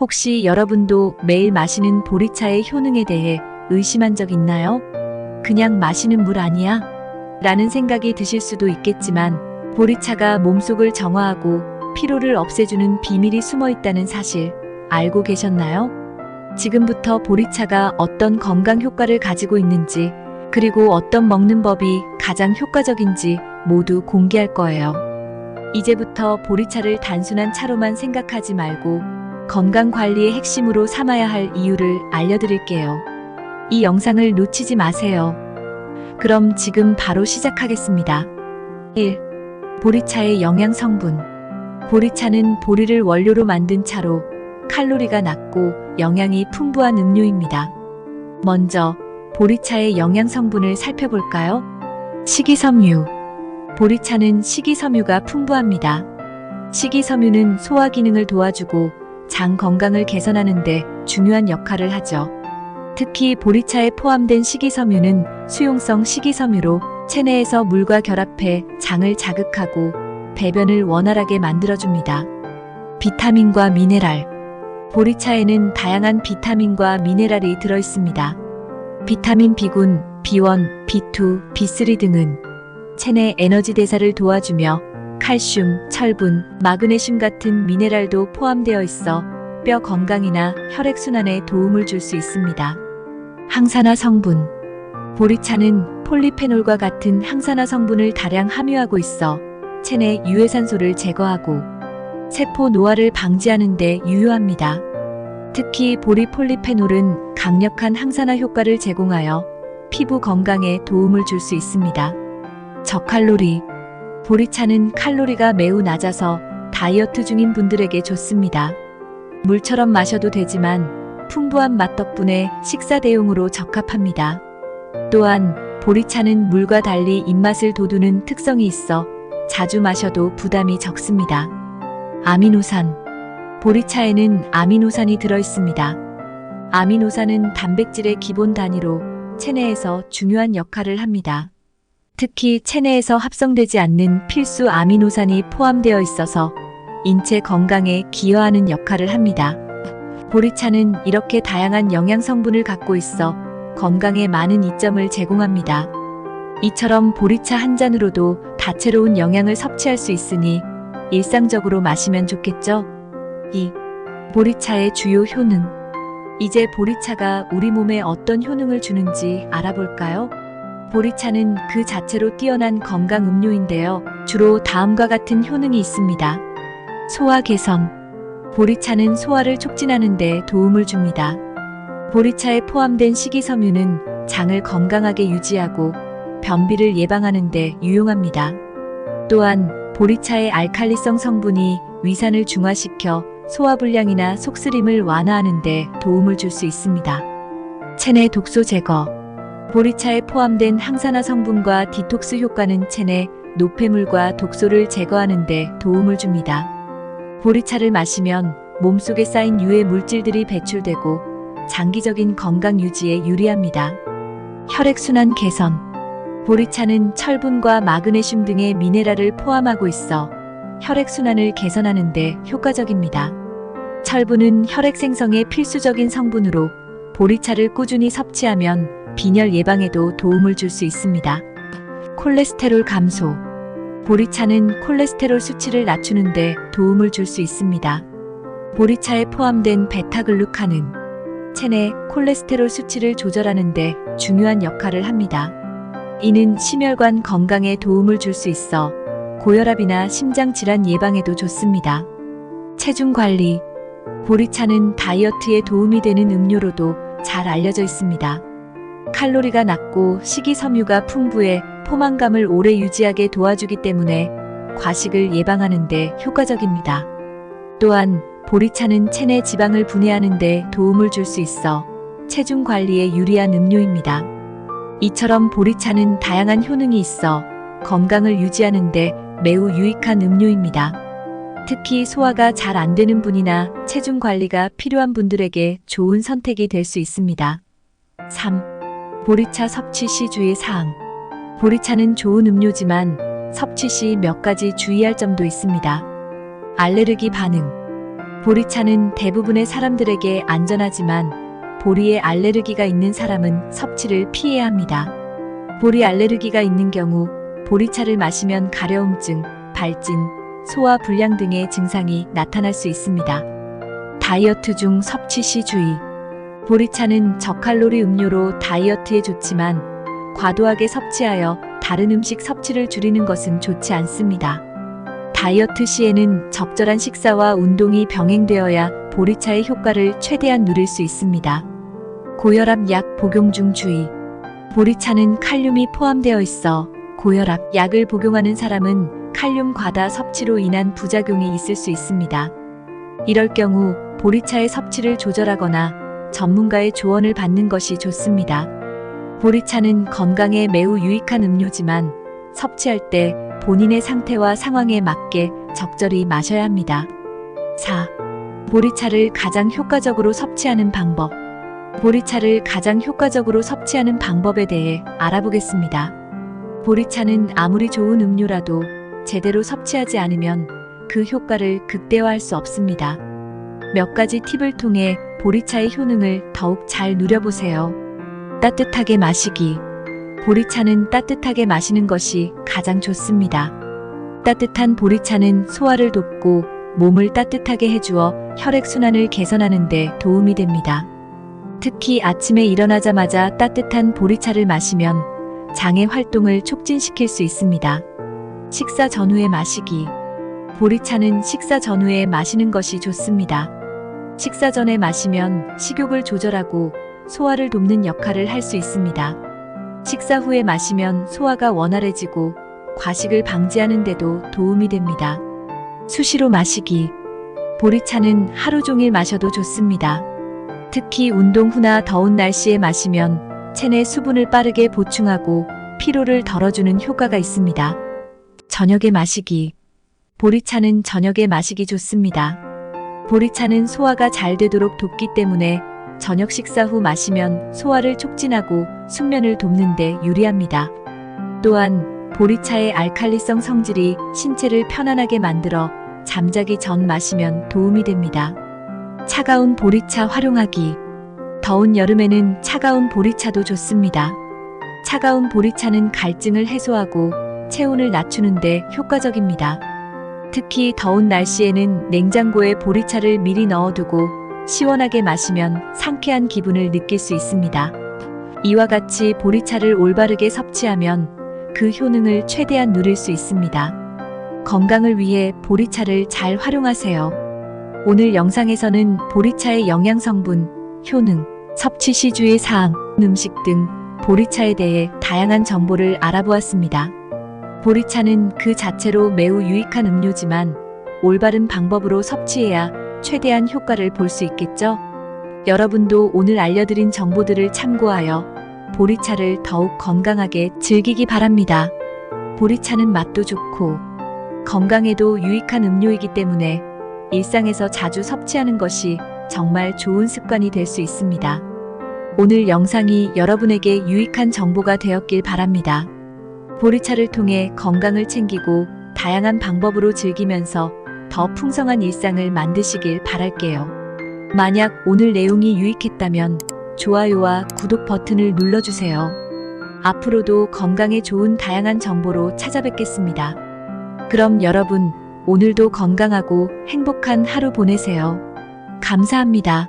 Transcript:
혹시 여러분도 매일 마시는 보리차의 효능에 대해 의심한 적 있나요? 그냥 마시는 물 아니야? 라는 생각이 드실 수도 있겠지만 보리차가 몸속을 정화하고 피로를 없애주는 비밀이 숨어 있다는 사실 알고 계셨나요? 지금부터 보리차가 어떤 건강 효과를 가지고 있는지 그리고 어떤 먹는 법이 가장 효과적인지 모두 공개할 거예요. 이제부터 보리차를 단순한 차로만 생각하지 말고 건강관리의 핵심으로 삼아야 할 이유를 알려드릴게요. 이 영상을 놓치지 마세요. 그럼 지금 바로 시작하겠습니다. 1. 보리차의 영양 성분. 보리차는 보리를 원료로 만든 차로 칼로리가 낮고 영양이 풍부한 음료입니다. 먼저 보리차의 영양 성분을 살펴볼까요? 식이섬유. 보리차는 식이섬유가 풍부합니다. 식이섬유는 소화 기능을 도와주고 장 건강을 개선하는 데 중요한 역할을 하죠. 특히 보리차에 포함된 식이섬유는 수용성 식이섬유로 체내에서 물과 결합해 장을 자극하고 배변을 원활하게 만들어줍니다. 비타민과 미네랄. 보리차에는 다양한 비타민과 미네랄이 들어있습니다. 비타민 B군, B1, B2, B3 등은 체내 에너지 대사를 도와주며 칼슘, 철분, 마그네슘 같은 미네랄도 포함되어 있어 뼈 건강이나 혈액순환에 도움을 줄 수 있습니다. 항산화 성분. 보리차는 폴리페놀과 같은 항산화 성분을 다량 함유하고 있어 체내 유해산소를 제거하고 세포 노화를 방지하는 데 유효합니다. 특히 보리폴리페놀은 강력한 항산화 효과를 제공하여 피부 건강에 도움을 줄 수 있습니다. 저칼로리. 보리차는 칼로리가 매우 낮아서 다이어트 중인 분들에게 좋습니다. 물처럼 마셔도 되지만 풍부한 맛 덕분에 식사 대용으로 적합합니다. 또한 보리차는 물과 달리 입맛을 돋우는 특성이 있어 자주 마셔도 부담이 적습니다. 아미노산. 보리차에는 아미노산이 들어있습니다. 아미노산은 단백질의 기본 단위로 체내에서 중요한 역할을 합니다. 특히 체내에서 합성되지 않는 필수 아미노산이 포함되어 있어서 인체 건강에 기여하는 역할을 합니다. 보리차는 이렇게 다양한 영양 성분을 갖고 있어 건강에 많은 이점을 제공합니다. 이처럼 보리차 한 잔으로도 다채로운 영양을 섭취할 수 있으니 일상적으로 마시면 좋겠죠? 2. 보리차의 주요 효능. 이제 보리차가 우리 몸에 어떤 효능을 주는지 알아볼까요? 보리차는 그 자체로 뛰어난 건강 음료인데요. 주로 다음과 같은 효능이 있습니다. 소화 개선. 보리차는 소화를 촉진하는 데 도움을 줍니다. 보리차에 포함된 식이섬유는 장을 건강하게 유지하고 변비를 예방하는 데 유용합니다. 또한 보리차의 알칼리성 성분이 위산을 중화시켜 소화불량이나 속쓰림을 완화하는 데 도움을 줄 수 있습니다. 체내 독소 제거. 보리차에 포함된 항산화 성분과 디톡스 효과는 체내 노폐물과 독소를 제거하는 데 도움을 줍니다. 보리차를 마시면 몸속에 쌓인 유해 물질들이 배출되고 장기적인 건강 유지에 유리합니다. 혈액순환 개선. 보리차는 철분과 마그네슘 등의 미네랄을 포함하고 있어 혈액순환을 개선하는 데 효과적입니다. 철분은 혈액 생성에 필수적인 성분으로 보리차를 꾸준히 섭취하면 빈혈 예방에도 도움을 줄 수 있습니다. 콜레스테롤 감소. 보리차는 콜레스테롤 수치를 낮추는 데 도움을 줄 수 있습니다. 보리차에 포함된 베타글루칸은 체내 콜레스테롤 수치를 조절하는 데 중요한 역할을 합니다. 이는 심혈관 건강에 도움을 줄 수 있어 고혈압이나 심장질환 예방에도 좋습니다. 체중 관리. 보리차는 다이어트에 도움이 되는 음료로도 잘 알려져 있습니다. 칼로리가 낮고 식이섬유가 풍부해 포만감을 오래 유지하게 도와주기 때문에 과식을 예방하는 데 효과적입니다. 또한 보리차는 체내 지방을 분해하는 데 도움을 줄 수 있어 체중 관리에 유리한 음료입니다. 이처럼 보리차는 다양한 효능이 있어 건강을 유지하는 데 매우 유익한 음료입니다. 특히 소화가 잘 안 되는 분이나 체중 관리가 필요한 분들에게 좋은 선택이 될 수 있습니다. 3. 보리차 섭취 시 주의 사항. 보리차는 좋은 음료지만 섭취 시 몇 가지 주의할 점도 있습니다. 알레르기 반응. 보리차는 대부분의 사람들에게 안전하지만 보리에 알레르기가 있는 사람은 섭취를 피해야 합니다. 보리 알레르기가 있는 경우 보리차를 마시면 가려움증, 발진, 소화 불량 등의 증상이 나타날 수 있습니다. 다이어트 중 섭취 시 주의. 보리차는 저칼로리 음료로 다이어트에 좋지만 과도하게 섭취하여 다른 음식 섭취를 줄이는 것은 좋지 않습니다. 다이어트 시에는 적절한 식사와 운동이 병행되어야 보리차의 효과를 최대한 누릴 수 있습니다. 고혈압 약 복용 중 주의. 보리차는 칼륨이 포함되어 있어 고혈압 약을 복용하는 사람은 칼륨 과다 섭취로 인한 부작용이 있을 수 있습니다. 이럴 경우 보리차의 섭취를 조절하거나 전문가의 조언을 받는 것이 좋습니다. 보리차는 건강에 매우 유익한 음료지만 섭취할 때 본인의 상태와 상황에 맞게 적절히 마셔야 합니다. 4. 보리차를 가장 효과적으로 섭취하는 방법. 보리차를 가장 효과적으로 섭취하는 방법에 대해 알아보겠습니다. 보리차는 아무리 좋은 음료라도 제대로 섭취하지 않으면 그 효과를 극대화할 수 없습니다. 몇 가지 팁을 통해 보리차의 효능을 더욱 잘 누려보세요. 따뜻하게 마시기. 보리차는 따뜻하게 마시는 것이 가장 좋습니다. 따뜻한 보리차는 소화를 돕고 몸을 따뜻하게 해주어 혈액순환을 개선하는 데 도움이 됩니다. 특히 아침에 일어나자마자 따뜻한 보리차를 마시면 장의 활동을 촉진시킬 수 있습니다. 식사 전후에 마시기. 보리차는 식사 전후에 마시는 것이 좋습니다. 식사 전에 마시면 식욕을 조절하고 소화를 돕는 역할을 할 수 있습니다. 식사 후에 마시면 소화가 원활해지고 과식을 방지하는 데도 도움이 됩니다. 수시로 마시기. 보리차는 하루 종일 마셔도 좋습니다. 특히 운동 후나 더운 날씨에 마시면 체내 수분을 빠르게 보충하고 피로를 덜어주는 효과가 있습니다. 저녁에 마시기. 보리차는 저녁에 마시기 좋습니다. 보리차는 소화가 잘 되도록 돕기 때문에 저녁 식사 후 마시면 소화를 촉진하고 숙면을 돕는 데 유리합니다. 또한 보리차의 알칼리성 성질이 신체를 편안하게 만들어 잠자기 전 마시면 도움이 됩니다. 차가운 보리차 활용하기. 더운 여름에는 차가운 보리차도 좋습니다. 차가운 보리차는 갈증을 해소하고 체온을 낮추는 데 효과적입니다. 특히 더운 날씨에는 냉장고에 보리차를 미리 넣어두고 시원하게 마시면 상쾌한 기분을 느낄 수 있습니다. 이와 같이 보리차를 올바르게 섭취하면 그 효능을 최대한 누릴 수 있습니다. 건강을 위해 보리차를 잘 활용하세요. 오늘 영상에서는 보리차의 영양 성분, 효능, 섭취 시 주의 사항, 음식 등 보리차에 대해 다양한 정보를 알아보았습니다. 보리차는 그 자체로 매우 유익한 음료지만 올바른 방법으로 섭취해야 최대한 효과를 볼 수 있겠죠? 여러분도 오늘 알려드린 정보들을 참고하여 보리차를 더욱 건강하게 즐기기 바랍니다. 보리차는 맛도 좋고 건강에도 유익한 음료이기 때문에 일상에서 자주 섭취하는 것이 정말 좋은 습관이 될 수 있습니다. 오늘 영상이 여러분에게 유익한 정보가 되었길 바랍니다. 보리차를 통해 건강을 챙기고 다양한 방법으로 즐기면서 더 풍성한 일상을 만드시길 바랄게요. 만약 오늘 내용이 유익했다면 좋아요와 구독 버튼을 눌러주세요. 앞으로도 건강에 좋은 다양한 정보로 찾아뵙겠습니다. 그럼 여러분, 오늘도 건강하고 행복한 하루 보내세요. 감사합니다.